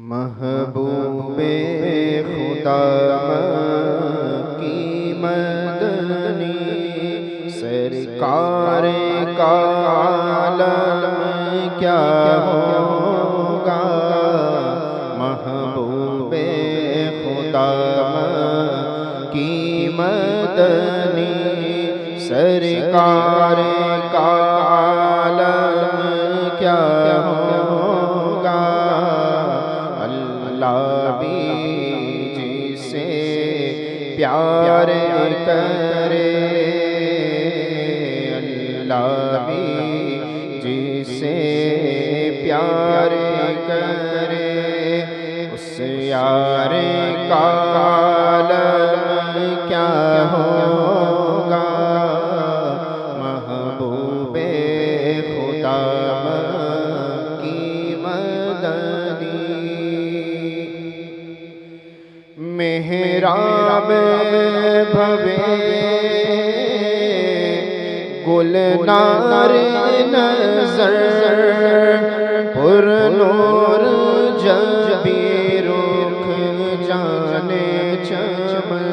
محبوب خدا کی مدنی سرکار کا عالم کیا ہوگا۔ محبوب خدا کی مدنی سرکار کا عالم کیا ہوگا۔ اللہ بھی جسے پیار کرے، اللہ بھی جسے پیار کرے، اس یار کا عالم کیا ہوگا۔ محبوب خدا کی مدنی محراب بھوے گلنار نظر، پر نور جبی رخ جانے چمن۔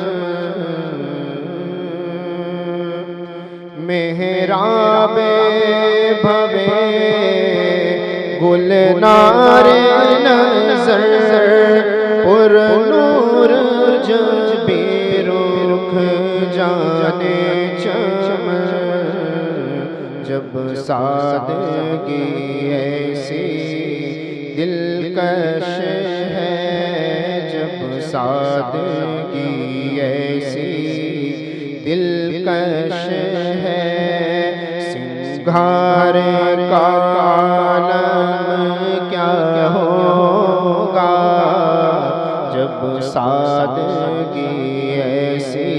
محراب بھوے گلنار نظر، پر نور جبی رخ جانے چمن۔ جب سادگی ایسی دلکش ہے، جب سادگی ایسی دلکش ہے، سنگھار کا عالم کیا ہوگا۔ جب سادگی ایسی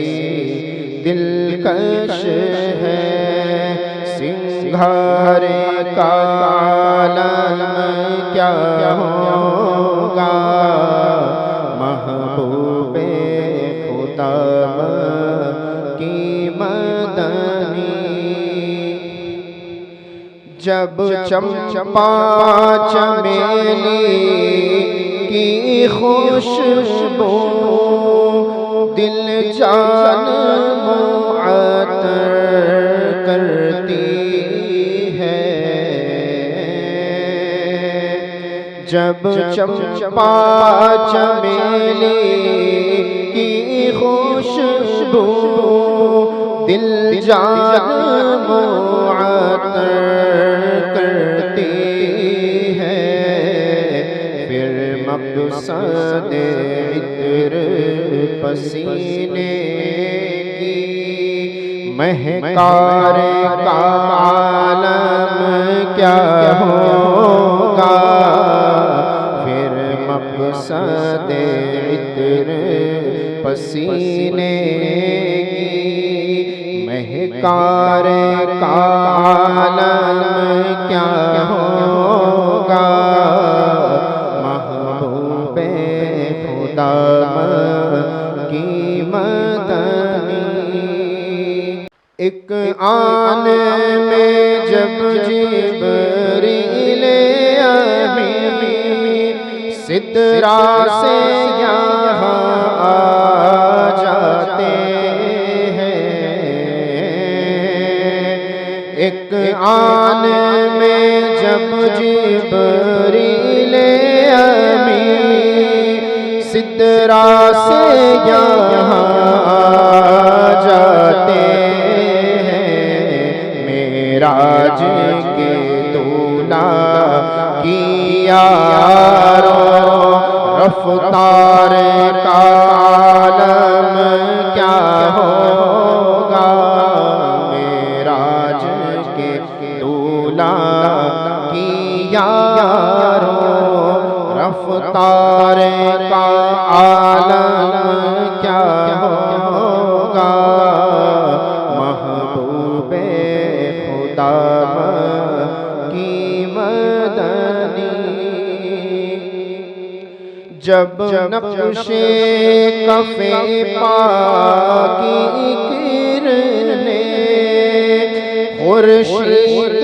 دلکش ہے، سنگھار کا عالم کیا ہوگا۔ محبوب خدا کی مدنی جب چمپا چمیلی کی خوشبو دل جان معطر کرتی ہے، جب چمپا چمیلی کی خوشبو دل جان معطر کرتی ہے، پھر مقصد عطر پسینے کی مہکار کا عالم کیا ہوگا۔ پھر مقصد عطر پسینے کی مہکار کا عالم کیا ہوگا۔ محبوب خدا کی مدنی ایک آن میں جب جبریل امین سدرا سے یہاں آ جاتے ہیں، ایک آن میں جب جبریل امین سدرا سے یہاں آ جاتے ہیں، معراج کے دولہا کی یارو رفتار کا عالم کیا ہوگا۔ معراج کے دولہا کی یارو رفتار کا عالم کیا ہوگا۔ محبوب خدا کی مدنی جب نقش کف پا کی کرنے خورشید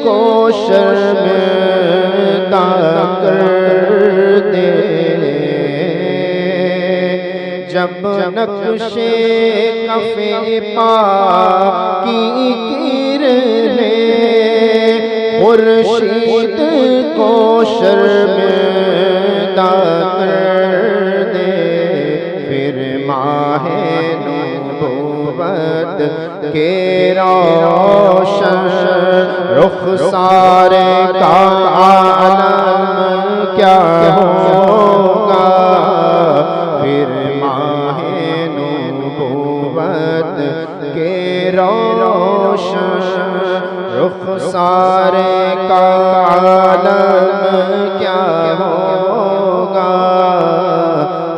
کو شرمندہ کر دے جب نقش کف پا کی کرنیں خورشید کو شرمندہ کر دے، پھر ماہ نبوت کے روشن رخسار کا عالم کیا ہوگا، پھر ماہ نبوت کے روشن رخسار کا عالم کیا ہوگا،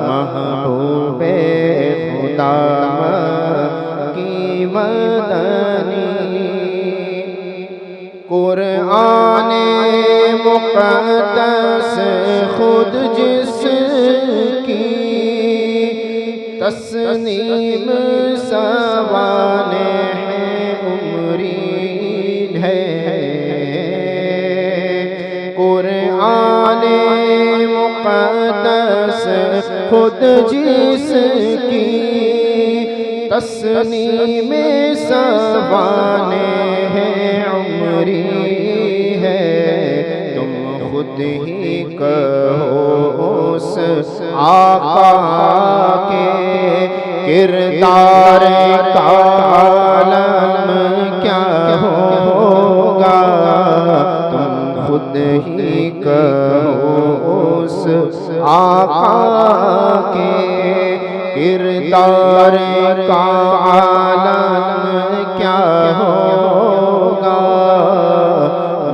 محبوب خدا کی مدنی قرآن مقدس خود جس کی تسنیم سوانح عمرین ہے، قرآن مقدس خود جس کی تسنیم سوانح عمری ہے، تم خود ہی کہو اس آقا کے کردار کا عالم کیا ہوگا، تم خود ہی کہو اس آقا کے کردار کا عالم کیا ہوگا،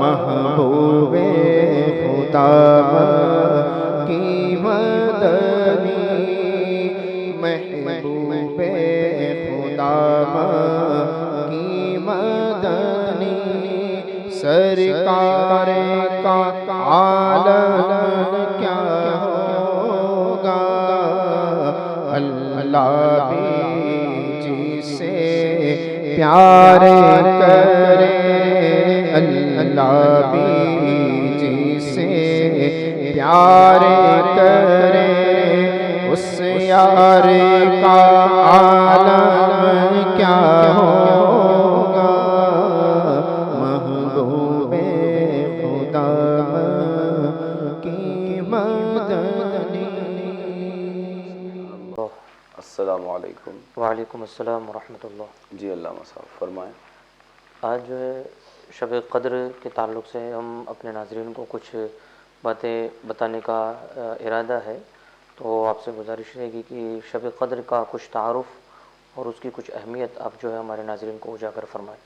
محبوب خدا کی مدنی، محبوب خدا کی مدنی، سرکار کا عالم کیا ہوگا، اللہ بھی جسے پیار کرے، اللہ بھی جسے پیار کرے، اس یار کا عالم کیا ہوگا، محبوب خدا کی مدنی۔ السلام علیکم۔ وعلیکم السلام ورحمۃ اللہ۔ جی علامہ صاحب فرمائیں۔ آج جو ہے شب قدر کے تعلق سے ہم اپنے ناظرین کو کچھ باتیں بتانے کا ارادہ ہے، تو آپ سے گزارش رہے گی کہ شب قدر کا کچھ تعارف اور اس کی کچھ اہمیت آپ جو ہے ہمارے ناظرین کو اجاگر فرمائیں۔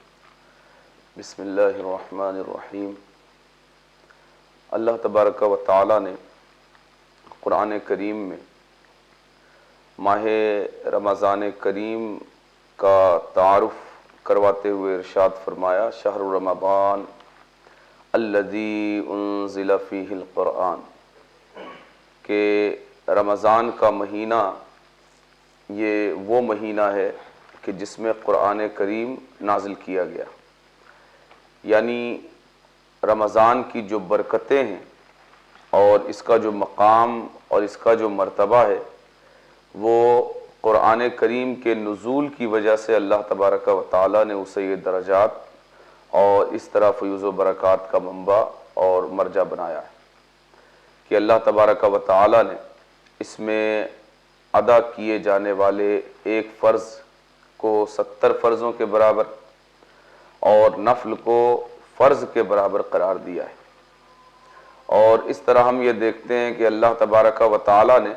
بسم اللہ الرحمن الرحیم۔ اللہ تبارک و تعالی نے قرآن کریم میں ماہ رمضان کریم کا تعارف کرواتے ہوئے ارشاد فرمایا، شہر رمضان الذی انزل فیہ القرآن، کہ رمضان کا مہینہ یہ وہ مہینہ ہے کہ جس میں قرآن کریم نازل کیا گیا، یعنی رمضان کی جو برکتیں ہیں اور اس کا جو مقام اور اس کا جو مرتبہ ہے، وہ قرآن کریم کے نزول کی وجہ سے اللہ تبارک و تعالیٰ نے اسے یہ درجات اور اس طرح فیوز و برکات کا منبع اور مرجع بنایا ہے، کہ اللہ تبارک و تعالیٰ نے اس میں ادا کیے جانے والے ایک فرض کو 70 فرضوں کے برابر اور نفل کو فرض کے برابر قرار دیا ہے۔ اور اس طرح ہم یہ دیکھتے ہیں کہ اللہ تبارک و تعالیٰ نے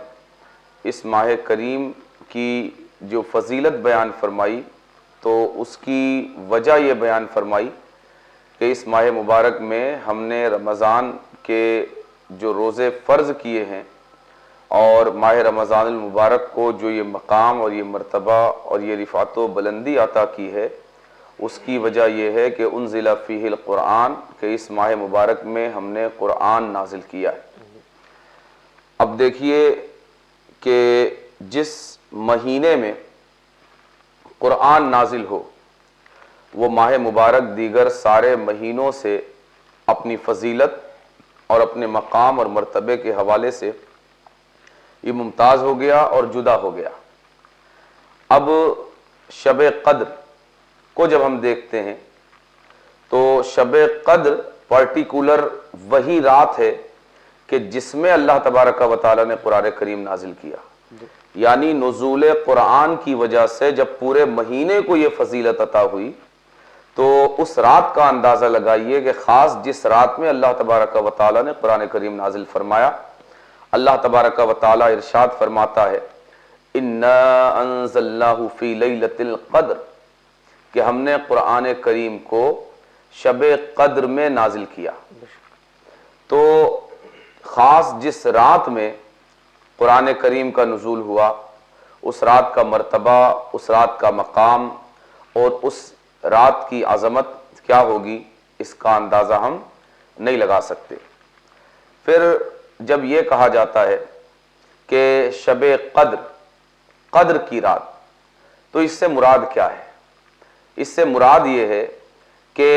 اس ماہ کریم کی جو فضیلت بیان فرمائی تو اس کی وجہ یہ بیان فرمائی کہ اس ماہ مبارک میں ہم نے رمضان کے جو روزے فرض کیے ہیں اور ماہ رمضان المبارک کو جو یہ مقام اور یہ مرتبہ اور یہ رفعت و بلندی عطا کی ہے، اس کی وجہ یہ ہے کہ انزل فیہ القرآن، کہ اس ماہ مبارک میں ہم نے قرآن نازل کیا ہے۔ اب دیکھیے کہ جس مہینے میں قرآن نازل ہو وہ ماہ مبارک دیگر سارے مہینوں سے اپنی فضیلت اور اپنے مقام اور مرتبے کے حوالے سے یہ ممتاز ہو گیا اور جدا ہو گیا۔ اب شب قدر کو جب ہم دیکھتے ہیں تو شب قدر پرٹیکولر وہی رات ہے کہ جس میں اللہ تبارک و تعالیٰ نے قرآن کریم نازل کیا، یعنی نزول قرآن کی وجہ سے جب پورے مہینے کو یہ فضیلت عطا ہوئی تو اس رات کا اندازہ لگائیے کہ خاص جس رات میں اللہ تبارک و تعالیٰ نے قرآن کریم نازل فرمایا، اللہ تبارک و تعالیٰ ارشاد فرماتا ہے اِنَّا أَنزَلْنَاهُ فِي لَيْلَةِ الْقَدْرِ، کہ ہم نے قرآن کریم کو شب قدر میں نازل کیا۔ تو خاص جس رات میں قرآن کریم کا نزول ہوا، اس رات کا مرتبہ، اس رات کا مقام اور اس رات کی عظمت کیا ہوگی، اس کا اندازہ ہم نہیں لگا سکتے۔ پھر جب یہ کہا جاتا ہے کہ شب قدر، قدر کی رات، تو اس سے مراد کیا ہے؟ اس سے مراد یہ ہے کہ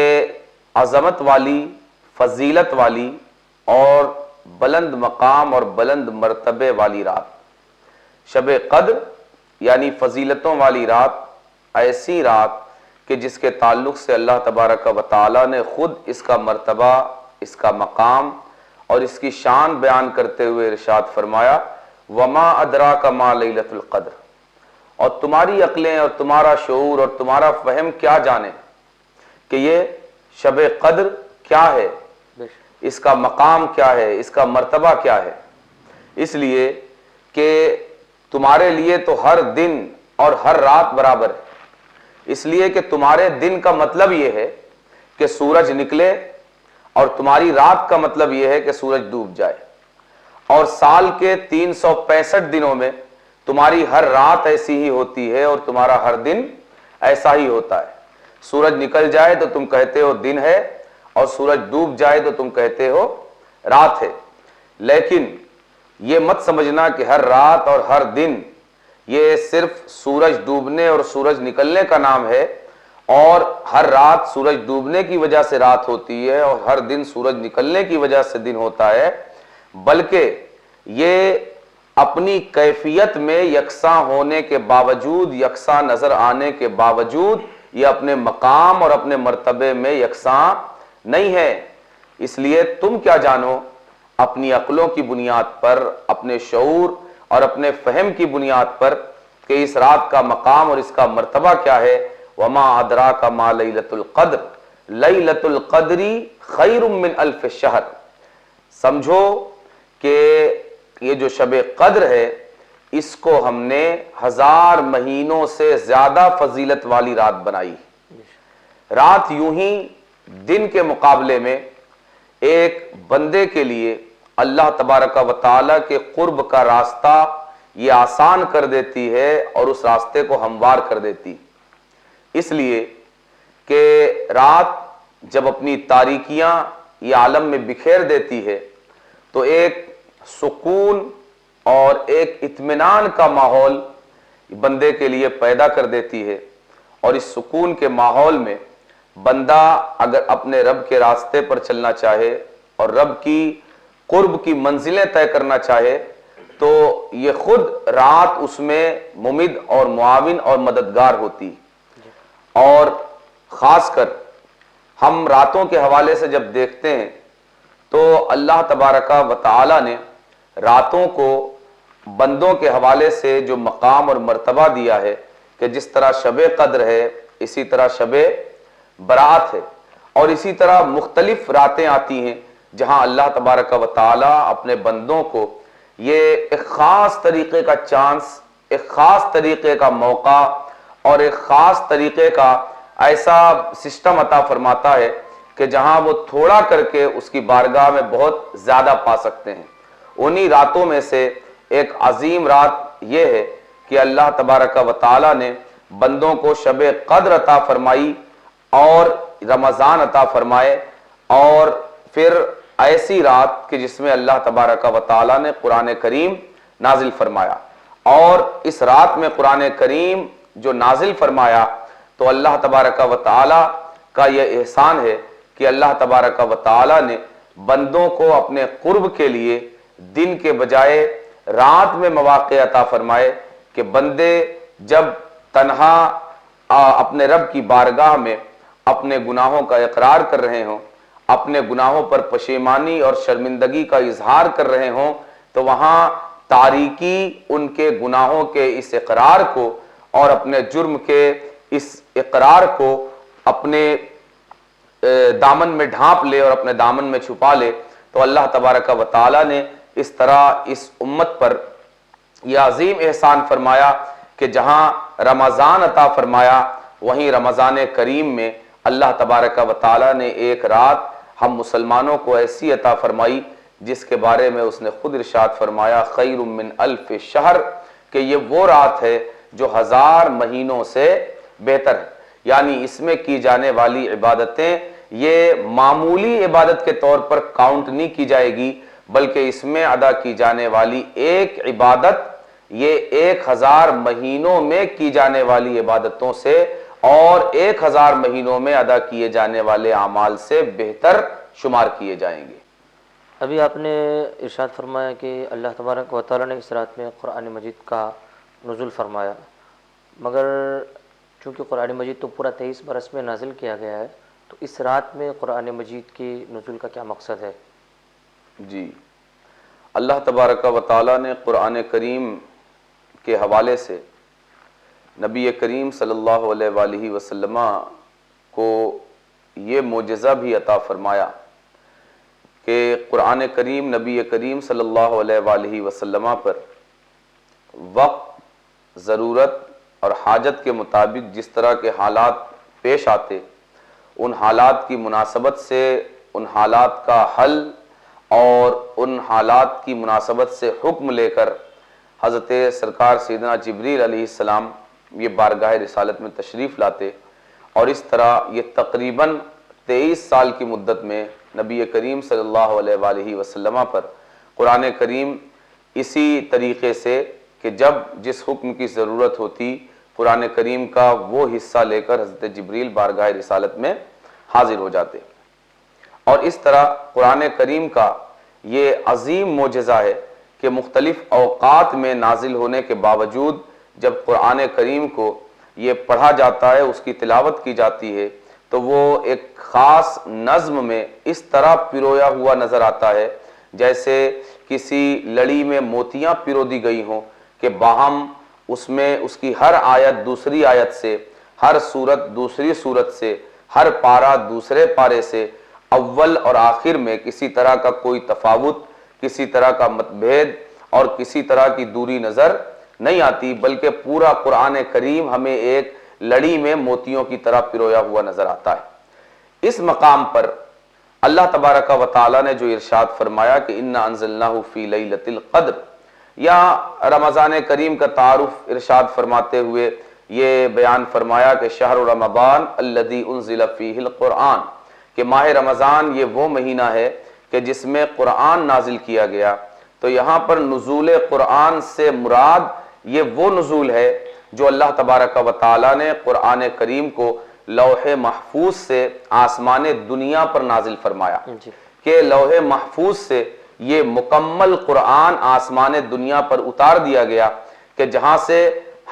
عظمت والی، فضیلت والی اور بلند مقام اور بلند مرتبے والی رات۔ شب قدر یعنی فضیلتوں والی رات، ایسی رات کہ جس کے تعلق سے اللہ تبارک و تعالیٰ نے خود اس کا مرتبہ، اس کا مقام اور اس کی شان بیان کرتے ہوئے ارشاد فرمایا وَمَا أَدْرَاكَ مَا لَيْلَةُ الْقَدْرِ، اور تمہاری عقلیں اور تمہارا شعور اور تمہارا فہم کیا جانے کہ یہ شب قدر کیا ہے، اس کا مقام کیا ہے، اس کا مرتبہ کیا ہے۔ اس لیے کہ تمہارے لیے تو ہر دن اور ہر رات برابر ہے، اس لیے کہ تمہارے دن کا مطلب یہ ہے کہ سورج نکلے اور تمہاری رات کا مطلب یہ ہے کہ سورج ڈوب جائے، اور سال کے 365 دنوں میں تمہاری ہر رات ایسی ہی ہوتی ہے اور تمہارا ہر دن ایسا ہی ہوتا ہے۔ سورج نکل جائے تو تم کہتے ہو دن ہے، اور سورج ڈوب جائے تو تم کہتے ہو رات ہے۔ لیکن یہ مت سمجھنا کہ ہر رات اور ہر دن یہ صرف سورج ڈوبنے اور سورج نکلنے کا نام ہے، اور ہر رات سورج ڈوبنے کی وجہ سے رات ہوتی ہے اور ہر دن سورج نکلنے کی وجہ سے دن ہوتا ہے، بلکہ یہ اپنی کیفیت میں یکساں ہونے کے باوجود، یکساں نظر آنے کے باوجود، یہ اپنے مقام اور اپنے مرتبے میں یکساں نہیں ہے۔ اس لیے تم کیا جانو اپنی عقلوں کی بنیاد پر، اپنے شعور اور اپنے فہم کی بنیاد پر کہ اس رات کا مقام اور اس کا مرتبہ کیا ہے۔ وَمَا أَدْرَاكَ مَا لَيْلَةُ الْقَدْرِ لَيْلَةُ الْقَدْرِ خَيْرٌ مِّنْ أَلْفِ شَهْرٍ، سمجھو کہ یہ جو شب قدر ہے اس کو ہم نے 1000 مہینوں سے زیادہ فضیلت والی رات بنائی۔ رات یوں ہی دن کے مقابلے میں ایک بندے کے لیے اللہ تبارک و تعالیٰ کے قرب کا راستہ یہ آسان کر دیتی ہے اور اس راستے کو ہموار کر دیتی، اس لیے کہ رات جب اپنی تاریکیاں یہ عالم میں بکھیر دیتی ہے تو ایک سکون اور ایک اطمینان کا ماحول بندے کے لیے پیدا کر دیتی ہے، اور اس سکون کے ماحول میں بندہ اگر اپنے رب کے راستے پر چلنا چاہے اور رب کی قرب کی منزلیں طے کرنا چاہے تو یہ خود رات اس میں ممد اور معاون اور مددگار ہوتی۔ اور خاص کر ہم راتوں کے حوالے سے جب دیکھتے ہیں تو اللہ تبارک و تعالی نے راتوں کو بندوں کے حوالے سے جو مقام اور مرتبہ دیا ہے کہ جس طرح شب قدر ہے اسی طرح شب برات ہے، اور اسی طرح مختلف راتیں آتی ہیں جہاں اللہ تبارک و تعالی اپنے بندوں کو یہ ایک خاص طریقے کا چانس، ایک خاص طریقے کا موقع اور ایک خاص طریقے کا ایسا سسٹم عطا فرماتا ہے کہ جہاں وہ تھوڑا کر کے اس کی بارگاہ میں بہت زیادہ پا سکتے ہیں۔ انہی راتوں میں سے ایک عظیم رات یہ ہے کہ اللہ تبارک و تعالی نے بندوں کو شب قدر عطا فرمائی اور رمضان عطا فرمائے، اور پھر ایسی رات کہ جس میں اللہ تبارک و تعالی نے قرآن کریم نازل فرمایا، اور اس رات میں قرآن کریم جو نازل فرمایا تو اللہ تبارک و تعالی کا یہ احسان ہے کہ اللہ تبارک و تعالی نے بندوں کو اپنے قرب کے لیے دن کے بجائے رات میں مواقع عطا فرمائے کہ بندے جب تنہا اپنے رب کی بارگاہ میں اپنے گناہوں کا اقرار کر رہے ہوں، اپنے گناہوں پر پشیمانی اور شرمندگی کا اظہار کر رہے ہوں، تو وہاں تاریکی ان کے گناہوں کے اس اقرار کو اور اپنے جرم کے اس اقرار کو اپنے دامن میں ڈھانپ لے اور اپنے دامن میں چھپا لے، تو اللہ تبارک و تعالی نے اس طرح اس امت پر یہ عظیم احسان فرمایا کہ جہاں رمضان عطا فرمایا، وہیں رمضان کریم میں اللہ تبارک و تعالی نے ایک رات ہم مسلمانوں کو ایسی عطا فرمائی جس کے بارے میں اس نے خود ارشاد فرمایا خیر من الف شہر، کہ یہ وہ رات ہے جو 1000 مہینوں سے بہتر ہے۔ یعنی اس میں کی جانے والی عبادتیں یہ معمولی عبادت کے طور پر کاؤنٹ نہیں کی جائے گی، بلکہ اس میں ادا کی جانے والی ایک عبادت یہ 1000 مہینوں میں کی جانے والی عبادتوں سے اور 1000 مہینوں میں ادا کیے جانے والے اعمال سے بہتر شمار کیے جائیں گے۔ ابھی آپ نے ارشاد فرمایا کہ اللہ تبارک و تعالیٰ نے اس رات میں قرآن مجید کا نزول فرمایا، مگر چونکہ قرآن مجید تو پورا 23 برس میں نازل کیا گیا ہے، تو اس رات میں قرآن مجید کی نزول کا کیا مقصد ہے؟ جی، اللہ تبارک و تعالیٰ نے قرآن کریم کے حوالے سے نبی کریم صلی اللہ علیہ وآلہ وسلم کو یہ معجزہ بھی عطا فرمایا کہ قرآن کریم نبی کریم صلی اللہ علیہ وآلہ وسلم پر وقت، ضرورت اور حاجت کے مطابق جس طرح کے حالات پیش آتے، ان حالات کی مناسبت سے ان حالات کا حل اور ان حالات کی مناسبت سے حکم لے کر حضرت سرکار سیدنا جبریل علیہ السلام یہ بارگاہ رسالت میں تشریف لاتے، اور اس طرح یہ تقریباً 23 سال کی مدت میں نبی کریم صلی اللہ علیہ وآلہ وسلم پر قرآن کریم اسی طریقے سے کہ جب جس حکم کی ضرورت ہوتی قرآن کریم کا وہ حصہ لے کر حضرت جبریل بارگاہ رسالت میں حاضر ہو جاتے، اور اس طرح قرآن کریم کا یہ عظیم معجزہ ہے کہ مختلف اوقات میں نازل ہونے کے باوجود جب قرآن کریم کو یہ پڑھا جاتا ہے، اس کی تلاوت کی جاتی ہے، تو وہ ایک خاص نظم میں اس طرح پرویا ہوا نظر آتا ہے جیسے کسی لڑی میں موتیاں پرو دی گئی ہوں کہ باہم اس میں اس کی ہر آیت دوسری آیت سے، ہر سورت دوسری سورت سے، ہر پارہ دوسرے پارے سے اول اور آخر میں کسی طرح کا کوئی تفاوت، کسی طرح کا متبھید اور کسی طرح کی دوری نظر نہیں آتی، بلکہ پورا قرآن کریم ہمیں ایک لڑی میں موتیوں کی طرح پرویا ہوا نظر آتا ہے۔ اس مقام پر اللہ تبارک و تعالی نے جو ارشاد فرمایا کہ اِنَّا أَنزَلْنَاهُ فِي لَيْلَةِ الْقَدْرِ، یا رمضان کریم کا تعارف ارشاد فرماتے ہوئے یہ بیان فرمایا کہ شہر رمضان الذی انزل فیہ القرآن، کہ ماہ رمضان یہ وہ مہینہ ہے کہ جس میں قرآن نازل کیا گیا۔ تو یہاں پر نزول قرآن سے مراد یہ وہ نزول ہے جو اللہ تبارک و تعالی نے قرآن کریم کو لوح محفوظ سے آسمان دنیا پر نازل فرمایا، کہ لوح محفوظ سے یہ مکمل قرآن آسمان دنیا پر اتار دیا گیا، کہ جہاں سے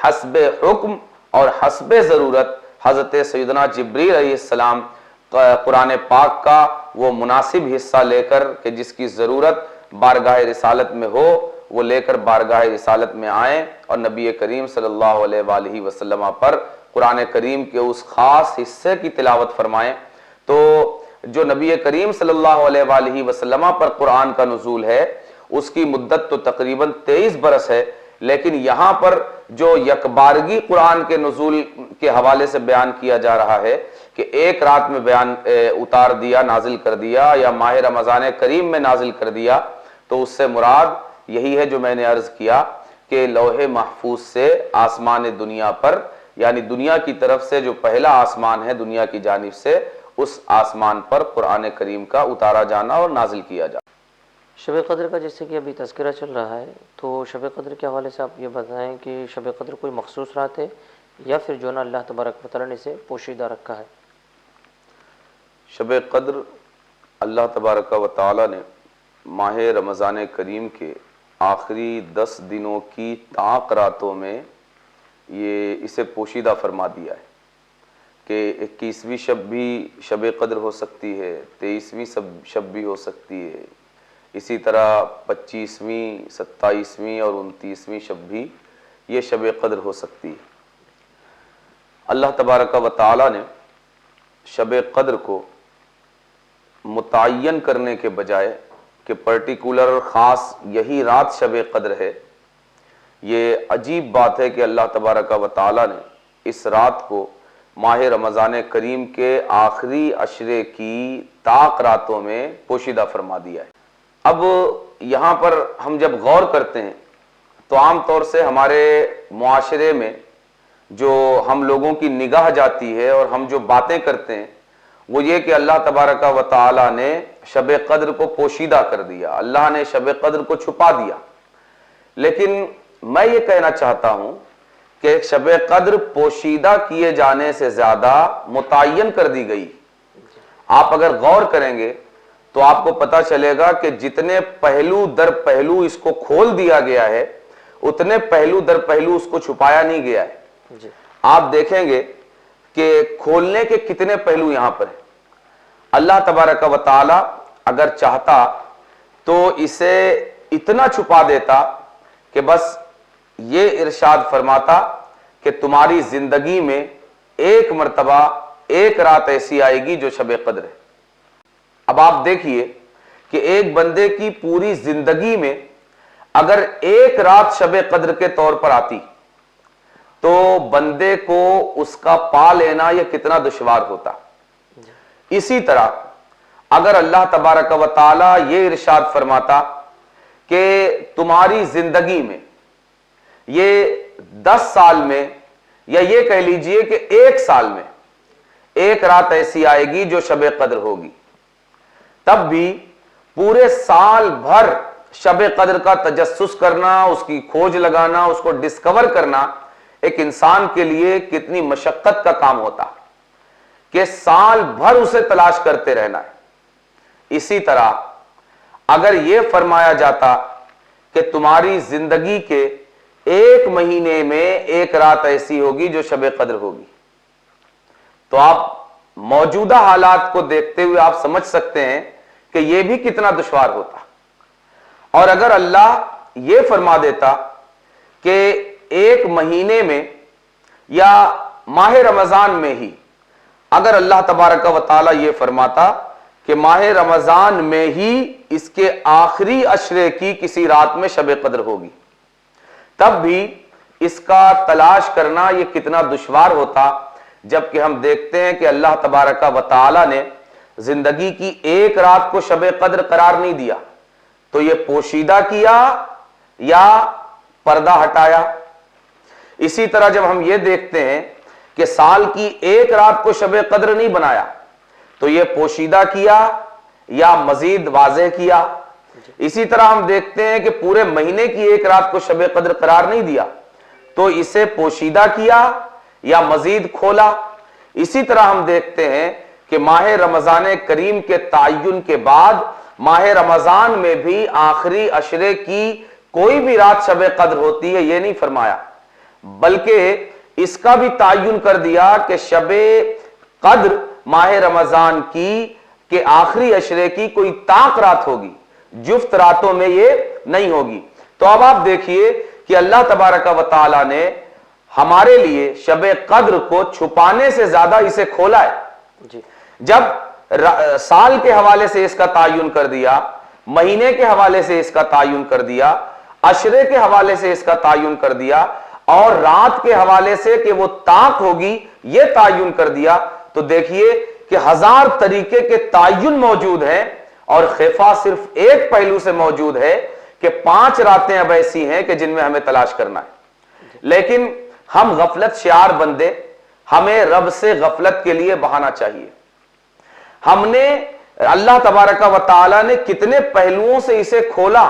حسب حکم اور حسب ضرورت حضرت سیدنا جبریل علیہ السلام قرآن پاک کا وہ مناسب حصہ لے کر کہ جس کی ضرورت بارگاہ رسالت میں ہو وہ لے کر بارگاہ رسالت میں آئیں اور نبی کریم صلی اللہ علیہ وآلہ وسلم پر قرآن کریم کے اس خاص حصے کی تلاوت فرمائیں۔ تو جو نبی کریم صلی اللہ علیہ وآلہ وسلم پر قرآن کا نزول ہے اس کی مدت تو تقریباً 23 برس ہے، لیکن یہاں پر جو یکبارگی قرآن کے نزول کے حوالے سے بیان کیا جا رہا ہے کہ ایک رات میں بیان اتار دیا، نازل کر دیا، یا ماہ رمضان کریم میں نازل کر دیا، تو اس سے مراد یہی ہے جو میں نے عرض کیا کہ لوح محفوظ سے آسمان دنیا پر، یعنی دنیا کی طرف سے جو پہلا آسمان ہے دنیا کی جانب سے، اس آسمان پر قرآن کریم کا اتارا جانا اور نازل کیا جانا۔ شب قدر کا جیسے کہ ابھی تذکرہ چل رہا ہے، تو شب قدر کے حوالے سے آپ یہ بتائیں کہ شب قدر کوئی مخصوص رات ہے یا پھر جو نا اللہ تبارک و تعالیٰ نے اسے پوشیدہ رکھا ہے؟ شب قدر اللہ تبارک و تعالیٰ نے ماہ رمضان کریم کے آخری 10 دنوں کی طاق راتوں میں یہ اسے پوشیدہ فرما دیا ہے کہ 21ویں شب بھی شب قدر ہو سکتی ہے، 23ویں شب بھی ہو سکتی ہے، اسی طرح 25ویں، 27ویں اور 29ویں شب بھی یہ شب قدر ہو سکتی ہے۔ اللہ تبارک و تعالی نے شب قدر کو متعین کرنے کے بجائے کہ پرٹیکولر اور خاص یہی رات شب قدر ہے، یہ عجیب بات ہے کہ اللہ تبارک و تعالی نے اس رات کو ماہ رمضان کریم کے آخری عشرے کی طاق راتوں میں پوشیدہ فرما دیا ہے۔ اب یہاں پر ہم جب غور کرتے ہیں تو عام طور سے ہمارے معاشرے میں جو ہم لوگوں کی نگاہ جاتی ہے اور ہم جو باتیں کرتے ہیں وہ یہ کہ اللہ تبارک و تعالی نے شب قدر کو پوشیدہ کر دیا، اللہ نے شب قدر کو چھپا دیا۔ لیکن میں یہ کہنا چاہتا ہوں کہ شب قدر پوشیدہ کیے جانے سے زیادہ متعین کر دی گئی۔ آپ اگر غور کریں گے تو آپ کو پتہ چلے گا کہ جتنے پہلو در پہلو اس کو کھول دیا گیا ہے اتنے پہلو در پہلو اس کو چھپایا نہیں گیا ہے۔ آپ دیکھیں گے کہ کھولنے کے کتنے پہلو یہاں پر ہیں۔ اللہ تبارک و تعالی اگر چاہتا تو اسے اتنا چھپا دیتا کہ بس یہ ارشاد فرماتا کہ تمہاری زندگی میں ایک مرتبہ ایک رات ایسی آئے گی جو شب قدر ہے۔ اب آپ دیکھیے کہ ایک بندے کی پوری زندگی میں اگر ایک رات شب قدر کے طور پر آتی تو بندے کو اس کا پا لینا یہ کتنا دشوار ہوتا۔ اسی طرح اگر اللہ تبارک و تعالی یہ ارشاد فرماتا کہ تمہاری زندگی میں یہ 10 سال میں یا یہ کہہ لیجئے کہ 1 سال میں ایک رات ایسی آئے گی جو شب قدر ہوگی، تب بھی پورے سال بھر شب قدر کا تجسس کرنا، اس کی کھوج لگانا، اس کو ڈسکور کرنا ایک انسان کے لیے کتنی مشقت کا کام ہوتا کہ سال بھر اسے تلاش کرتے رہنا ہے۔ اسی طرح اگر یہ فرمایا جاتا کہ تمہاری زندگی کے 1 مہینے میں ایک رات ایسی ہوگی جو شب قدر ہوگی، تو آپ موجودہ حالات کو دیکھتے ہوئے آپ سمجھ سکتے ہیں کہ یہ بھی کتنا دشوار ہوتا۔ اور اگر اللہ یہ فرما دیتا کہ 1 مہینے میں یا ماہ رمضان میں ہی، اگر اللہ تبارک و تعالی یہ فرماتا کہ ماہ رمضان میں ہی اس کے آخری عشرے کی کسی رات میں شب قدر ہوگی، تب بھی اس کا تلاش کرنا یہ کتنا دشوار ہوتا، جبکہ ہم دیکھتے ہیں کہ اللہ تبارک و تعالی نے زندگی کی ایک رات کو شب قدر قرار نہیں دیا، تو یہ پوشیدہ کیا یا پردہ ہٹایا۔ اسی طرح جب ہم یہ دیکھتے ہیں کہ سال کی ایک رات کو شب قدر نہیں بنایا تو یہ پوشیدہ کیا یا مزید واضح کیا۔ اسی طرح ہم دیکھتے ہیں کہ پورے مہینے کی ایک رات کو شب قدر قرار نہیں دیا تو اسے پوشیدہ کیا یا مزید کھولا۔ اسی طرح ہم دیکھتے ہیں کہ ماہ رمضان کریم کے تعین کے بعد ماہ رمضان میں بھی آخری عشرے کی کوئی بھی رات شب قدر ہوتی ہے یہ نہیں فرمایا، بلکہ اس کا بھی تعین کر دیا کہ شب قدر ماہ رمضان کی کہ آخری عشرے کی کوئی طاق رات ہوگی، جفت راتوں میں یہ نہیں ہوگی۔ تو اب آپ دیکھیے کہ اللہ تبارک و تعالی نے ہمارے لیے شب قدر کو چھپانے سے زیادہ اسے کھولا ہے۔ جب سال کے حوالے سے اس کا تعین کر دیا، مہینے کے حوالے سے اس کا تعین کر دیا، عشرے کے حوالے سے اس کا تعین کر دیا، اور رات کے حوالے سے کہ وہ طاق ہوگی یہ تعین کر دیا، تو دیکھیے کہ 1000 طریقے کے تعین موجود ہیں اور خفا صرف ایک پہلو سے موجود ہے کہ 5 راتیں اب ایسی ہیں کہ جن میں ہمیں تلاش کرنا ہے۔ لیکن ہم غفلت شعار بندے، ہمیں رب سے غفلت کے لیے بہانا چاہیے۔ ہم نے اللہ تبارک و تعالی نے کتنے پہلوؤں سے اسے کھولا،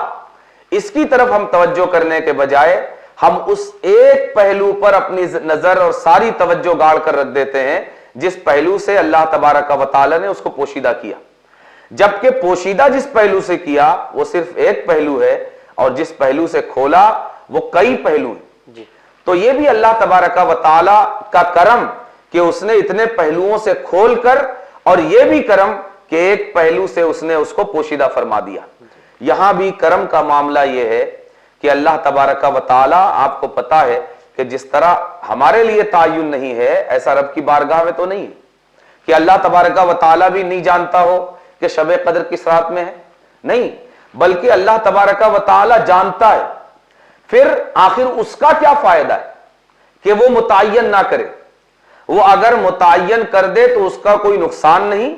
اس کی طرف ہم توجہ کرنے کے بجائے ہم اس ایک پہلو پر اپنی نظر اور ساری توجہ گاڑ کر رکھ دیتے ہیں جس پہلو سے اللہ تبارک و تعالی نے اس کو پوشیدہ کیا، جبکہ پوشیدہ جس پہلو سے کیا وہ صرف ایک پہلو ہے اور جس پہلو سے کھولا وہ کئی پہلو ہیں۔ تو یہ بھی اللہ تبارک و تعالی کا کرم کہ اس نے اتنے پہلوؤں سے کھول کر، اور یہ بھی کرم کہ ایک پہلو سے اس نے اس کو پوشیدہ فرما دیا۔ یہاں بھی کرم کا معاملہ یہ ہے کہ اللہ تبارک و تعالی، آپ کو پتا ہے کہ جس طرح ہمارے لیے تعین نہیں ہے، ایسا رب کی بارگاہ میں تو نہیں ہے کہ اللہ تبارک و تعالی بھی نہیں جانتا ہو کہ شب قدر کس رات میں ہے، نہیں، بلکہ اللہ تبارک و تعالی جانتا ہے۔ پھر آخر اس کا کیا فائدہ ہے کہ وہ متعین نہ کرے؟ وہ اگر متعین کر دے تو اس کا کوئی نقصان نہیں،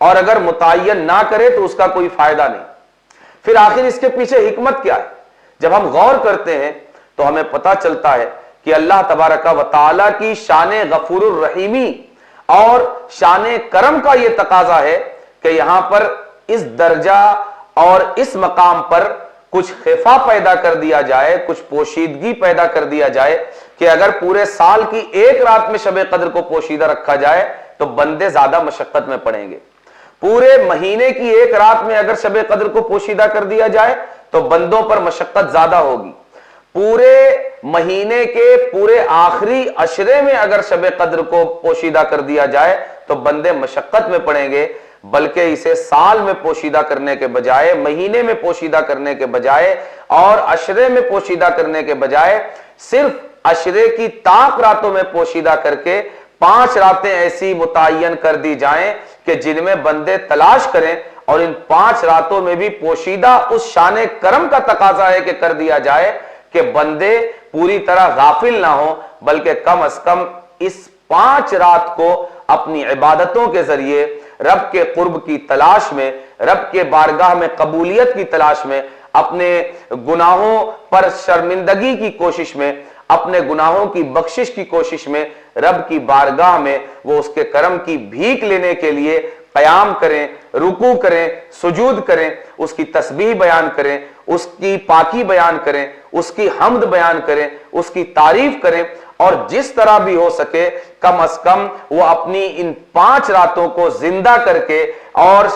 اور اگر متعین نہ کرے تو اس کا کوئی فائدہ نہیں۔ پھر آخر اس کے پیچھے حکمت کیا ہے؟ جب ہم غور کرتے ہیں تو ہمیں پتہ چلتا ہے کہ اللہ تبارک و تعالی کی شان غفور الرحیمی اور شان کرم کا یہ تقاضا ہے کہ یہاں پر اس درجہ اور اس مقام پر کچھ خفا پیدا کر دیا جائے، کچھ پوشیدگی پیدا کر دیا جائے کہ اگر پورے سال کی ایک رات میں شب قدر کو پوشیدہ رکھا جائے تو بندے زیادہ مشقت میں پڑیں گے۔ پورے مہینے کی ایک رات میں اگر شب قدر کو پوشیدہ کر دیا جائے تو بندوں پر مشقت زیادہ ہوگی۔ پورے مہینے کے پورے آخری عشرے میں اگر شب قدر کو پوشیدہ کر دیا جائے تو بندے مشقت میں پڑیں گے، بلکہ اسے سال میں پوشیدہ کرنے کے بجائے، مہینے میں پوشیدہ کرنے کے بجائے اور عشرے میں پوشیدہ کرنے کے بجائے صرف عشرے کی طاق راتوں میں پوشیدہ کر کے 5 راتیں ایسی متعین کر دی جائیں کہ جن میں بندے تلاش کریں، اور ان 5 راتوں میں بھی پوشیدہ اس شان کرم کا تقاضا ہے کہ کر دیا جائے کہ بندے پوری طرح غافل نہ ہوں، بلکہ کم از کم اس 5 رات کو اپنی عبادتوں کے ذریعے رب کے قرب کی تلاش میں، رب کے بارگاہ میں قبولیت کی تلاش میں، اپنے گناہوں پر شرمندگی کی کوشش میں، اپنے گناہوں کی بخشش کی کوشش میں، رب کی بارگاہ میں وہ اس کے کرم کی بھیک لینے کے لیے قیام کریں، رکوع کریں، سجود کریں، اس کی تسبیح بیان کریں، اس کی پاکی بیان کریں، اس کی حمد بیان کریں، اس کی تعریف کریں، اور جس طرح بھی ہو سکے کم از کم وہ اپنی ان 5 راتوں کو زندہ کر کے اور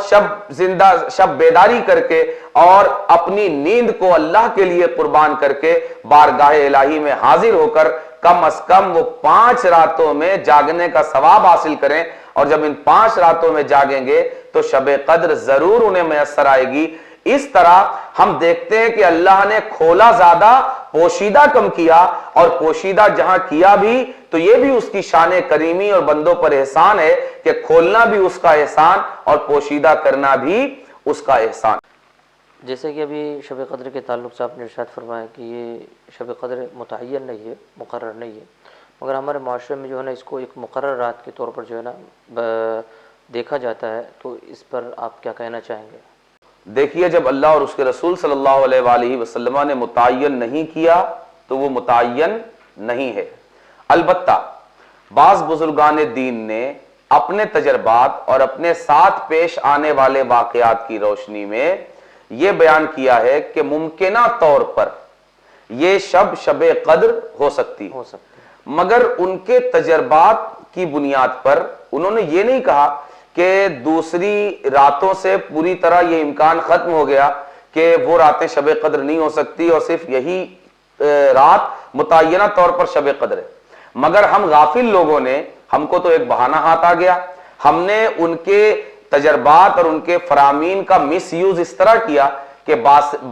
شب بیداری کر کے اور اپنی نیند کو اللہ کے لیے قربان کر کے بارگاہ الہی میں حاضر ہو کر کم از کم وہ 5 راتوں میں جاگنے کا ثواب حاصل کریں، اور جب ان 5 راتوں میں جاگیں گے تو شب قدر ضرور انہیں میسر آئے گی۔ اس طرح ہم دیکھتے ہیں کہ اللہ نے کھولا زیادہ، پوشیدہ کم کیا، اور پوشیدہ جہاں کیا بھی تو یہ بھی اس کی شان کریمی اور بندوں پر احسان ہے کہ کھولنا بھی اس کا احسان اور پوشیدہ کرنا بھی اس کا احسان۔ جیسے کہ ابھی شب قدر کے تعلق سے آپ نے ارشاد فرمایا کہ یہ شب قدر متعین نہیں ہے، مقرر نہیں ہے، مگر ہمارے معاشرے میں جو ہے نا اس کو ایک مقرر رات کے طور پر جو ہے نا دیکھا جاتا ہے، تو اس پر آپ کیا کہنا چاہیں گے؟ دیکھیے، جب اللہ اور اس کے رسول صلی اللہ علیہ وآلہ وسلم نے متعین نہیں کیا تو وہ متعین نہیں ہے۔ البتہ بعض بزرگان دین نے اپنے تجربات اور اپنے ساتھ پیش آنے والے واقعات کی روشنی میں یہ بیان کیا ہے کہ ممکنہ طور پر یہ شب قدر ہو سکتی، مگر ان کے تجربات کی بنیاد پر انہوں نے یہ نہیں کہا کہ دوسری راتوں سے پوری طرح یہ امکان ختم ہو گیا کہ وہ راتیں شب قدر نہیں ہو سکتی اور صرف یہی رات متعینہ طور پر شب قدر ہے، مگر ہم غافل لوگوں نے، ہم کو تو ایک بہانہ ہاتھ آ گیا، ہم نے ان کے تجربات اور ان کے فرامین کا مس یوز اس طرح کیا کہ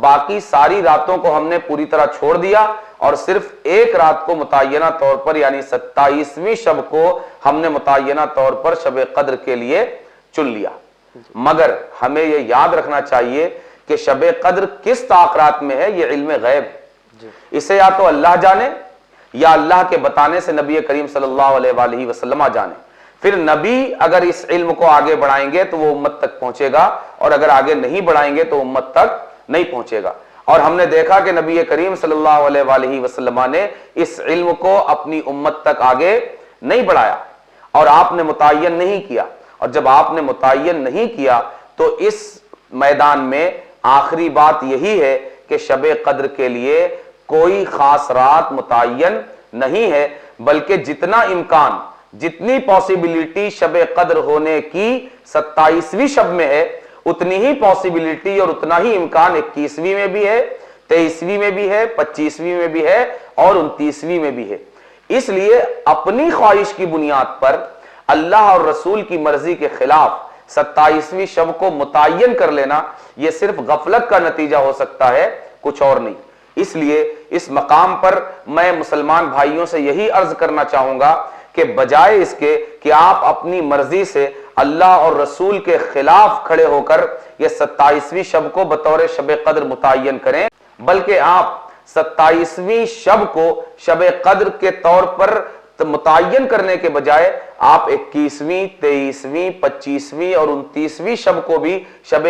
باقی ساری راتوں کو ہم نے پوری طرح چھوڑ دیا اور صرف ایک رات کو متعینہ طور پر یعنی 27ویں شب کو ہم نے متعینہ طور پر شب قدر کے لیے چن لیا۔ مگر ہمیں یہ یاد رکھنا چاہیے کہ شب قدر کس طاقت میں ہے یہ علم غیب ہے، اسے یا تو اللہ جانے یا اللہ کے بتانے سے نبی کریم صلی اللہ علیہ وآلہ وسلم جانے۔ پھر نبی اگر اس علم کو آگے بڑھائیں گے تو وہ امت تک پہنچے گا، اور اگر آگے نہیں بڑھائیں گے تو امت تک نہیں پہنچے گا۔ اور ہم نے دیکھا کہ نبی کریم صلی اللہ علیہ وآلہ وسلم نے اس علم کو اپنی امت تک آگے نہیں بڑھایا اور آپ نے متعین نہیں کیا، اور جب آپ نے متعین نہیں کیا تو اس میدان میں آخری بات یہی ہے کہ شب قدر کے لیے کوئی خاص رات متعین نہیں ہے، بلکہ جتنا امکان، جتنی پاسیبلٹی شب قدر ہونے کی 27ویں شب میں ہے اتنی ہی پاسیبلٹی اور اتنا ہی امکان 21ویں میں بھی ہے، 23ویں میں بھی ہے، 25ویں میں بھی ہے اور 29ویں میں بھی ہے۔ اس لیے اپنی خواہش کی بنیاد پر اللہ اور رسول کی مرضی کے خلاف 27ویں شب کو متعین کر لینا یہ صرف غفلت کا نتیجہ ہو سکتا ہے، کچھ اور نہیں۔ اس لیے اس مقام پر میں مسلمان بھائیوں سے یہی عرض کرنا چاہوں گا کہ بجائے اس کے کہ آپ اپنی مرضی سے اللہ اور رسول کے خلاف کھڑے ہو کر یہ 27ویں شب کو بطور شب قدر متعین کریں، بلکہ آپ 27ویں شب کو شب قدر کے طور پر متعین کرنے کے بجائے آپ 21ویں، 23ویں، 25ویں اور 29ویں شب کو بھی شب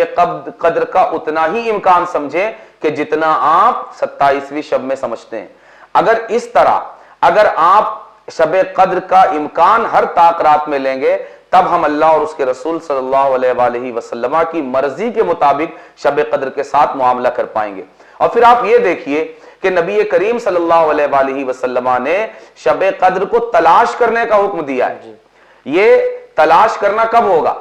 قدر کا اتنا ہی امکان سمجھیں کہ جتنا آپ 27ویں شب میں سمجھتے ہیں۔ اگر اس طرح اگر آپ شب قدر کا امکان ہر طاق رات میں لیں گے، تب ہم اللہ اور اس کے رسول صلی اللہ علیہ وآلہ وسلم کی مرضی کے مطابق شب قدر کے ساتھ معاملہ کر پائیں گے۔ اور پھر آپ یہ دیکھیے کہ نبی کریم صلی اللہ علیہ وآلہ وسلم نے شب قدر کو تلاش کرنے کا حکم دیا ہے۔ یہ تلاش کرنا کب ہوگا؟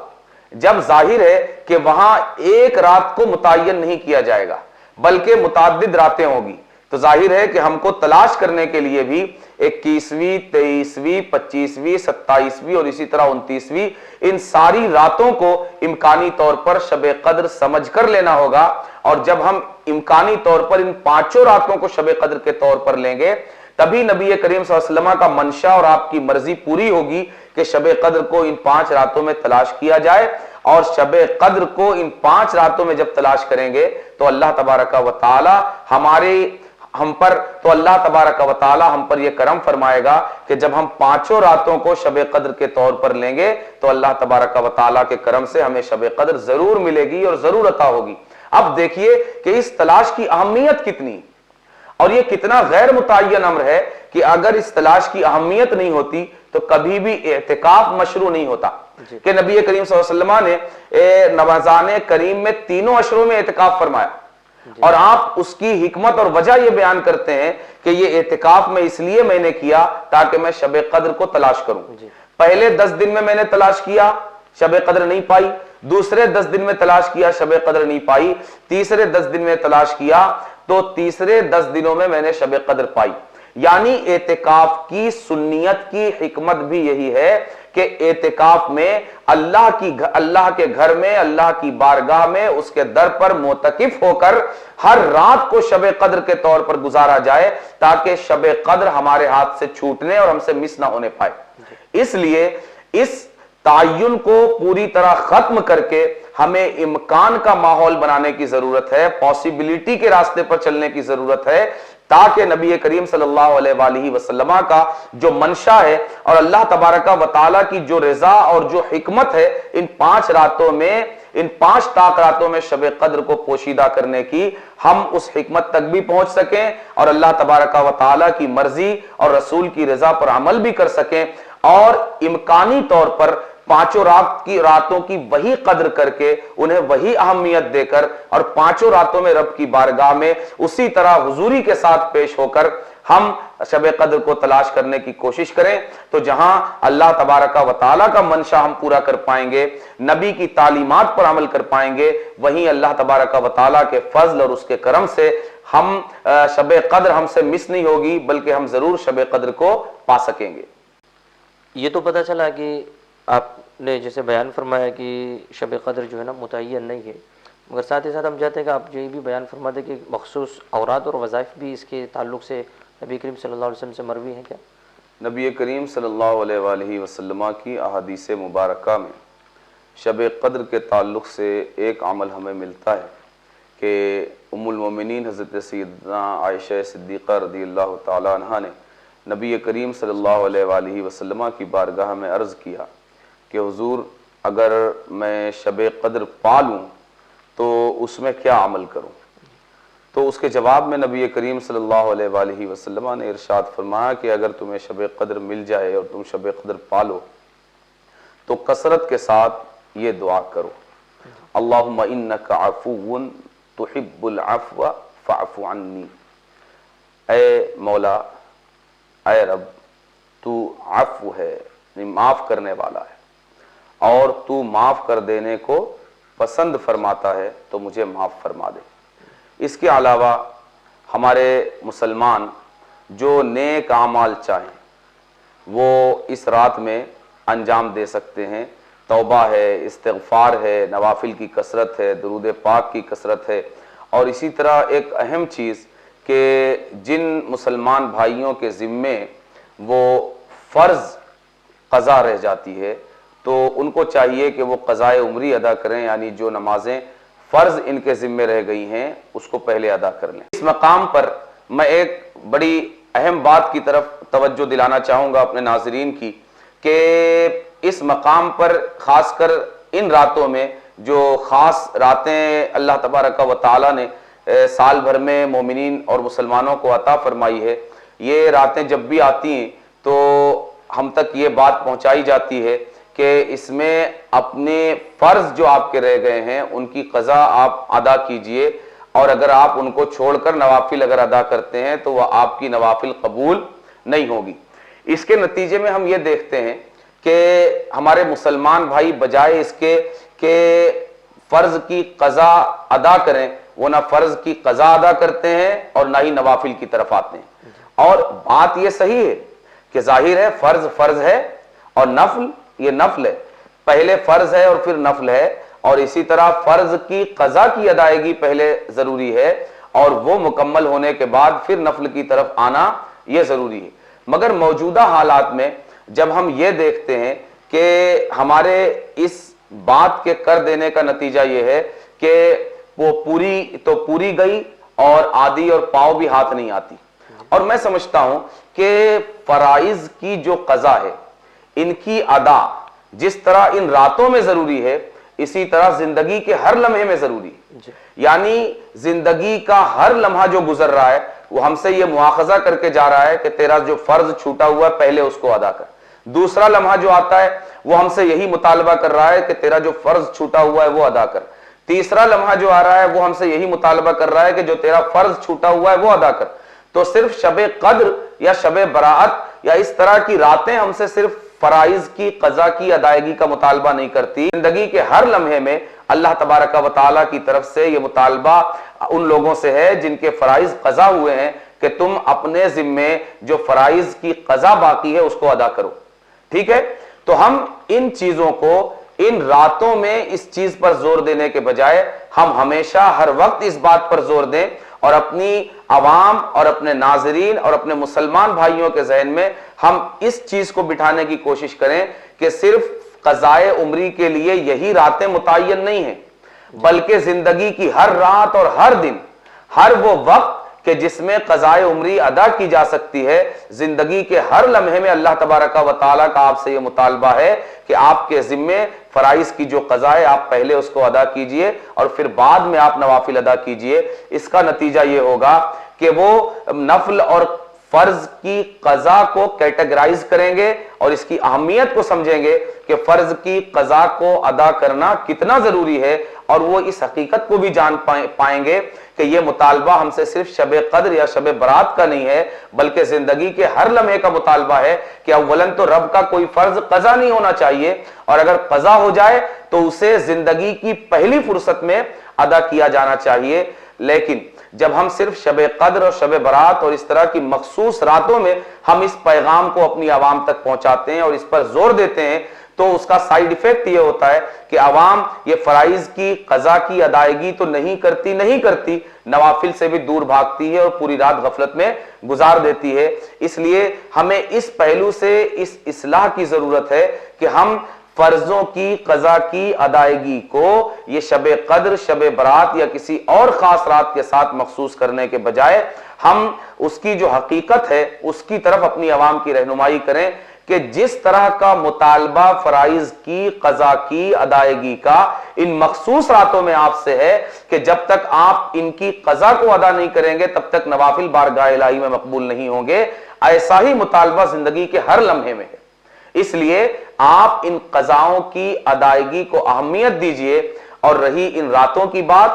جب ظاہر ہے کہ وہاں ایک رات کو متعین نہیں کیا جائے گا بلکہ متعدد راتیں ہوگی، تو ظاہر ہے کہ ہم کو تلاش کرنے کے لیے بھی 21ویں، 23ویں، 25ویں، 27ویں اور اسی طرح 29ویں ان ساری راتوں کو امکانی طور پر شب قدر سمجھ کر لینا ہوگا۔ اور جب ہم امکانی طور پر ان 5 راتوں کو شب قدر کے طور پر لیں گے، تبھی نبی کریم صلی اللہ علیہ وسلم کا منشا اور آپ کی مرضی پوری ہوگی کہ شب قدر کو ان 5 راتوں میں تلاش کیا جائے۔ اور شب قدر کو ان 5 راتوں میں جب تلاش کریں گے تو اللہ تبارک و تعالی ہم پر یہ کرم فرمائے گا کہ جب ہم 5 راتوں کو شب قدر کے طور پر لیں گے تو اللہ تبارک و تعالی کے کرم سے ہمیں شب قدر ضرور ملے گی اور ضرور عطا ہوگی۔ اب دیکھیے کہ اس تلاش کی اہمیت کتنی اور یہ کتنا غیر متعین امر ہے کہ اگر اس تلاش کی اہمیت نہیں ہوتی تو کبھی بھی اعتکاف مشروع نہیں ہوتا۔ کہ نبی کریم صلی اللہ علیہ وسلم نے رمضان کریم میں 3 اشروں میں اعتکاف فرمایا، اور آپ اس کی حکمت اور وجہ یہ بیان کرتے ہیں کہ یہ اعتکاف میں اس لیے میں نے کیا تاکہ میں شب قدر کو تلاش کروں۔ پہلے 10 دن میں نے تلاش کیا، شب قدر نہیں پائی، دوسرے 10 دن میں تلاش کیا، شب قدر نہیں پائی، تیسرے 10 دن میں تلاش کیا تو تیسرے 10 دنوں میں نے شب قدر پائی۔ یعنی اعتکاف کی سنیت کی حکمت بھی یہی ہے کہ اعتکاف میں اللہ کے گھر میں، اللہ کی بارگاہ میں، اس کے در پر معتکف ہو کر ہر رات کو شب قدر کے طور پر گزارا جائے تاکہ شب قدر ہمارے ہاتھ سے چھوٹنے اور ہم سے مس نہ ہونے پائے۔ اس لیے اس تعین کو پوری طرح ختم کر کے ہمیں امکان کا ماحول بنانے کی ضرورت ہے، پاسیبلٹی کے راستے پر چلنے کی ضرورت ہے، تاکہ نبی کریم صلی اللہ علیہ وآلہ وسلم کا جو منشا ہے اور اللہ تبارک و تعالی کی جو رضا اور جو حکمت ہے ان 5 راتوں میں، ان 5 طاق راتوں میں شب قدر کو پوشیدہ کرنے کی، ہم اس حکمت تک بھی پہنچ سکیں اور اللہ تبارک و تعالی کی مرضی اور رسول کی رضا پر عمل بھی کر سکیں، اور امکانی طور پر 5 راتوں کی وہی قدر کر کے انہیں وہی اہمیت دے کر اور 5 راتوں میں رب کی بارگاہ میں اسی طرح حضوری کے ساتھ پیش ہو کر ہم شب قدر کو تلاش کرنے کی کوشش کریں، تو جہاں اللہ تبارک و تعالیٰ کا منشا ہم پورا کر پائیں گے، نبی کی تعلیمات پر عمل کر پائیں گے، وہیں اللہ تبارک و تعالیٰ کے فضل اور اس کے کرم سے ہم شب قدر ہم سے مس نہیں ہوگی بلکہ ہم ضرور شب قدر کو پا سکیں گے۔ یہ تو پتہ چلا کہ آپ نے جیسے بیان فرمایا کہ شب قدر جو ہے نا متعین نہیں ہے، مگر ساتھ ہی ساتھ ہم چاہتے ہیں کہ آپ یہ بھی بیان فرما دیں کہ مخصوص اوراد اور وظائف بھی اس کے تعلق سے نبی کریم صلی اللہ علیہ وسلم سے مروی ہیں کیا؟ نبی کریم صلی اللہ علیہ وآلہ وسلم کی احادیث مبارکہ میں شب قدر کے تعلق سے ایک عمل ہمیں ملتا ہے کہ ام المومنین حضرت سیدنا عائشہ صدیقہ رضی اللہ تعالی عنہ نے نبی کریم صلی اللہ علیہ وآلہ وسلم کی بارگاہ میں عرض کیا کہ حضور اگر میں شب قدر پا لوں تو اس میں کیا عمل کروں؟ تو اس کے جواب میں نبی کریم صلی اللہ علیہ وآلہ وسلم نے ارشاد فرمایا کہ اگر تمہیں شب قدر مل جائے اور تم شب قدر پالو تو کثرت کے ساتھ یہ دعا کرو، اللہم انک عفو تحب العفو فاعف عنی، اے مولا، اے رب، تو عفو ہے، یعنی معاف کرنے والا ہے اور تو معاف کر دینے کو پسند فرماتا ہے تو مجھے معاف فرما دے۔ اس کے علاوہ ہمارے مسلمان جو نیک اعمال چاہیں وہ اس رات میں انجام دے سکتے ہیں. توبہ ہے، استغفار ہے، نوافل کی کثرت ہے، درود پاک کی کثرت ہے. اور اسی طرح ایک اہم چیز کہ جن مسلمان بھائیوں کے ذمے وہ فرض قضا رہ جاتی ہے تو ان کو چاہیے کہ وہ قضائے عمری ادا کریں، یعنی جو نمازیں فرض ان کے ذمے رہ گئی ہیں اس کو پہلے ادا کر لیں. اس مقام پر میں ایک بڑی اہم بات کی طرف توجہ دلانا چاہوں گا اپنے ناظرین کی کہ اس مقام پر خاص کر ان راتوں میں جو خاص راتیں اللہ تبارک و تعالی نے سال بھر میں مومنین اور مسلمانوں کو عطا فرمائی ہے، یہ راتیں جب بھی آتی ہیں تو ہم تک یہ بات پہنچائی جاتی ہے کہ اس میں اپنے فرض جو آپ کے رہ گئے ہیں ان کی قضا آپ ادا کیجئے، اور اگر آپ ان کو چھوڑ کر نوافل اگر ادا کرتے ہیں تو وہ آپ کی نوافل قبول نہیں ہوگی. اس کے نتیجے میں ہم یہ دیکھتے ہیں کہ ہمارے مسلمان بھائی بجائے اس کے کہ فرض کی قضا ادا کریں وہ نہ فرض کی قضا ادا کرتے ہیں اور نہ ہی نوافل کی طرف آتے ہیں. اور بات یہ صحیح ہے کہ ظاہر ہے فرض فرض ہے اور نفل یہ نفل ہے، پہلے فرض ہے اور پھر نفل ہے، اور اسی طرح فرض کی قضا کی ادائیگی پہلے ضروری ہے اور وہ مکمل ہونے کے بعد پھر نفل کی طرف آنا یہ ضروری ہے. مگر موجودہ حالات میں جب ہم یہ دیکھتے ہیں کہ ہمارے اس بات کے کر دینے کا نتیجہ یہ ہے کہ وہ پوری گئی اور آدھی اور پاؤں بھی ہاتھ نہیں آتی. اور میں سمجھتا ہوں کہ فرائض کی جو قضا ہے ان کی ادا جس طرح ان راتوں میں ضروری ہے اسی طرح زندگی کے ہر لمحے میں ضروری ہے. یعنی زندگی کا ہر لمحہ جو گزر رہا ہے وہ ہم سے یہ مواخذہ کر کے جا رہا ہے کہ تیرا جو فرض چھوٹا ہوا ہے پہلے اس کو ادا کر. دوسرا لمحہ جو آتا ہے وہ ہم سے یہی مطالبہ کر رہا ہے کہ تیرا جو فرض چھوٹا ہوا ہے وہ ادا کر. تیسرا لمحہ جو آ رہا ہے وہ ہم سے یہی مطالبہ کر رہا ہے کہ جو تیرا فرض چھوٹا ہوا ہے وہ ادا کر. تو صرف شب قدر یا شب برات یا اس طرح کی راتیں ہم سے صرف فرائض کی قضا کی ادائیگی کا مطالبہ نہیں کرتی. زندگی کے ہر لمحے میں اللہ تبارک و تعالیٰ کی طرف سے یہ مطالبہ ان لوگوں سے ہے جن کے فرائض قضا ہوئے ہیں کہ تم اپنے ذمے جو فرائض کی قضا باقی ہے اس کو ادا کرو. ٹھیک ہے، تو ہم ان چیزوں کو ان راتوں میں اس چیز پر زور دینے کے بجائے ہم ہمیشہ ہر وقت اس بات پر زور دیں اور اپنی عوام اور اپنے ناظرین اور اپنے مسلمان بھائیوں کے ذہن میں ہم اس چیز کو بٹھانے کی کوشش کریں کہ صرف قضائے عمری کے لیے یہی راتیں متعین نہیں ہیں، بلکہ زندگی کی ہر رات اور ہر دن، ہر وہ وقت کہ جس میں قضائے عمری ادا کی جا سکتی ہے، زندگی کے ہر لمحے میں اللہ تبارک و تعالیٰ کا آپ سے یہ مطالبہ ہے کہ آپ کے ذمے فرائض کی جو قضا ہے آپ پہلے اس کو ادا کیجئے اور پھر بعد میں آپ نوافل ادا کیجئے. اس کا نتیجہ یہ ہوگا کہ وہ نفل اور فرض کی قضا کو کیٹیگرائز کریں گے اور اس کی اہمیت کو سمجھیں گے کہ فرض کی قضا کو ادا کرنا کتنا ضروری ہے، اور وہ اس حقیقت کو بھی جان پائیں گے کہ یہ مطالبہ ہم سے صرف شب قدر یا شب برات کا نہیں ہے بلکہ زندگی کے ہر لمحے کا مطالبہ ہے کہ اولاً تو رب کا کوئی فرض قضا نہیں ہونا چاہیے، اور اگر قضا ہو جائے تو اسے زندگی کی پہلی فرصت میں ادا کیا جانا چاہیے. لیکن جب ہم صرف شب قدر اور شب برات اور اس طرح کی مخصوص راتوں میں ہم اس پیغام کو اپنی عوام تک پہنچاتے ہیں اور اس پر زور دیتے ہیں تو اس کا سائیڈ ایفیکٹ یہ ہوتا ہے کہ عوام یہ فرائض کی قضا کی ادائیگی تو نہیں کرتی، نوافل سے بھی دور بھاگتی ہے اور پوری رات غفلت میں گزار دیتی ہے. اس لیے ہمیں اس پہلو سے اس اصلاح کی ضرورت ہے کہ ہم فرضوں کی قضا کی ادائیگی کو یہ شب قدر، شب برات یا کسی اور خاص رات کے ساتھ مخصوص کرنے کے بجائے ہم اس کی جو حقیقت ہے اس کی طرف اپنی عوام کی رہنمائی کریں کہ جس طرح کا مطالبہ فرائض کی قضا کی ادائیگی کا ان مخصوص راتوں میں آپ سے ہے کہ جب تک آپ ان کی قضا کو ادا نہیں کریں گے تب تک نوافل بارگاہ الہی میں مقبول نہیں ہوں گے، ایسا ہی مطالبہ زندگی کے ہر لمحے میں ہے. اس لیے آپ ان قضاؤں کی ادائیگی کو اہمیت دیجئے. اور رہی ان راتوں کی بات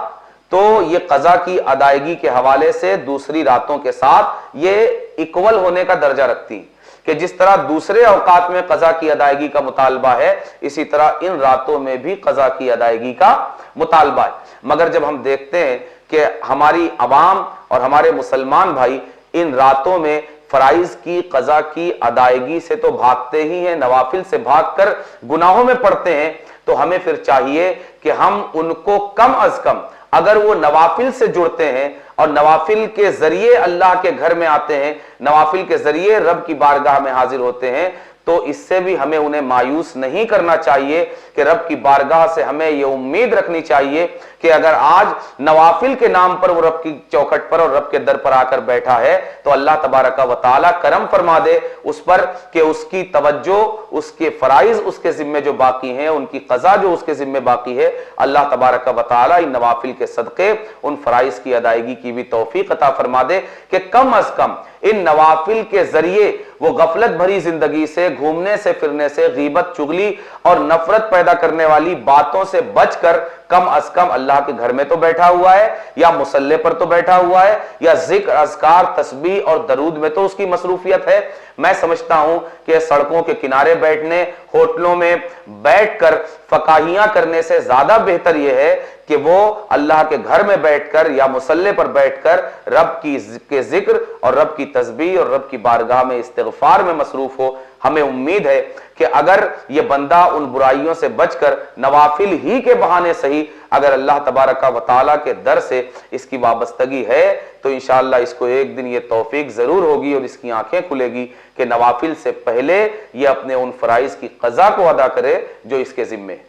تو یہ قضا کی ادائیگی کے حوالے سے دوسری راتوں کے ساتھ یہ ایکول ہونے کا درجہ رکھتی ہیں کہ جس طرح دوسرے اوقات میں قضا کی ادائیگی کا مطالبہ ہے اسی طرح ان راتوں میں بھی قضا کی ادائیگی کا مطالبہ ہے. مگر جب ہم دیکھتے ہیں کہ ہماری عوام اور ہمارے مسلمان بھائی ان راتوں میں فرائض کی قضا کی ادائیگی سے تو بھاگتے ہی ہیں، نوافل سے بھاگ کر گناہوں میں پڑتے ہیں، تو ہمیں پھر چاہیے کہ ہم ان کو کم از کم اگر وہ نوافل سے جڑتے ہیں اور نوافل کے ذریعے اللہ کے گھر میں آتے ہیں، نوافل کے ذریعے رب کی بارگاہ میں حاضر ہوتے ہیں، تو اس سے بھی ہمیں انہیں مایوس نہیں کرنا چاہیے کہ رب کی بارگاہ سے ہمیں یہ امید رکھنی چاہیے کہ اگر آج نوافل کے نام پر وہ رب کی چوکھٹ پر اور رب کے در پر آ کر بیٹھا ہے تو اللہ تبارک و تعالی کرم فرما دے اس پر کہ اس کی توجہ، اس کے فرائض اس کے ذمے جو باقی ہیں، ان کی قضا جو اس کے ذمے باقی ہے، اللہ تبارک و تعالی ان نوافل کے صدقے ان فرائض کی ادائیگی کی بھی توفیق عطا فرما دے کہ کم از کم ان نوافل کے ذریعے وہ غفلت بھری زندگی سے، گھومنے سے پھرنے سے، غیبت، چغلی اور نفرت پیدا کرنے والی باتوں سے بچ کر کم از کم اللہ کے گھر میں تو بیٹھا ہوا ہے، یا مصلی پر تو بیٹھا ہوا ہے، یا ذکر، اذکار، تسبیح اور درود میں تو اس کی مصروفیت ہے۔ میں سمجھتا ہوں کہ سڑکوں کے کنارے بیٹھنے، ہوٹلوں میں بیٹھ کر فقاہیاں کرنے سے زیادہ بہتر یہ ہے کہ وہ اللہ کے گھر میں بیٹھ کر یا مصلی پر بیٹھ کر رب کے ذکر اور رب کی تسبیح اور رب کی بارگاہ میں استغفار میں مصروف ہو۔ ہمیں امید ہے کہ اگر یہ بندہ ان برائیوں سے بچ کر نوافل ہی کے بہانے صحیح اگر اللہ تبارک و تعالیٰ کے در سے اس کی وابستگی ہے تو انشاءاللہ اس کو ایک دن یہ توفیق ضرور ہوگی اور اس کی آنکھیں کھلے گی کہ نوافل سے پہلے یہ اپنے ان فرائض کی قضا کو ادا کرے جو اس کے ذمے